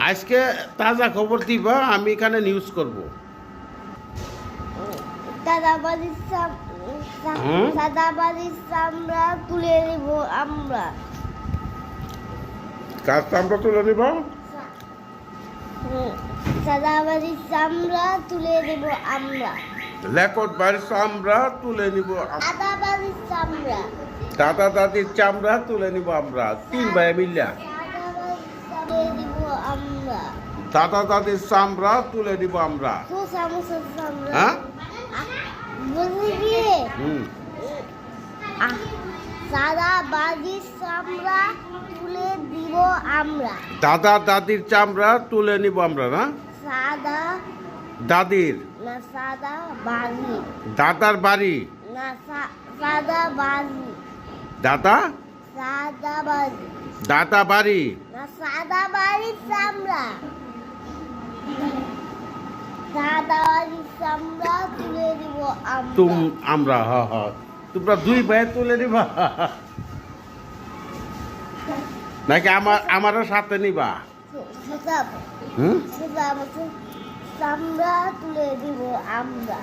আজকে তাজা খবর দিবা, আমি এখানে নিউজ করব। সাদাবাড়ির চামড়া তুলে নিব আমরা। কার চামড়া তুলে নিব? সাদাবাড়ির চামড়া তুলে নিব আমরা। লেকট বাড়ির চামড়া তুলে নিব। সাদাবাড়ির চামড়া, দাদা দাদির চামড়া তুলে নিব আমরা, 3 ভাই মিল্লা। তুলে নিব আমরা। দাদা দাদির চামড়া তুলে নিব আমরা। হ্যাঁ? সাদাবাড়ির চামড়া তুলে দিব আমরা। দাদা দাদির চামড়া তুলে নিব আমরা না? সাদা দাদির না সাদা বাড়ি দাদার বাড়ি না সাদা বাড়ি দাদা সাদা বাড়ি দাদা বাড়ি না সাদা বাড়ির চামড়া। সাদা বাড়ির চামড়া তুলে দিব আমরা। তোমরা 2 ভাই তুলে নিবা নাকি আমারও সাথে নিবা? চামড়া তুলে দিব আমরা।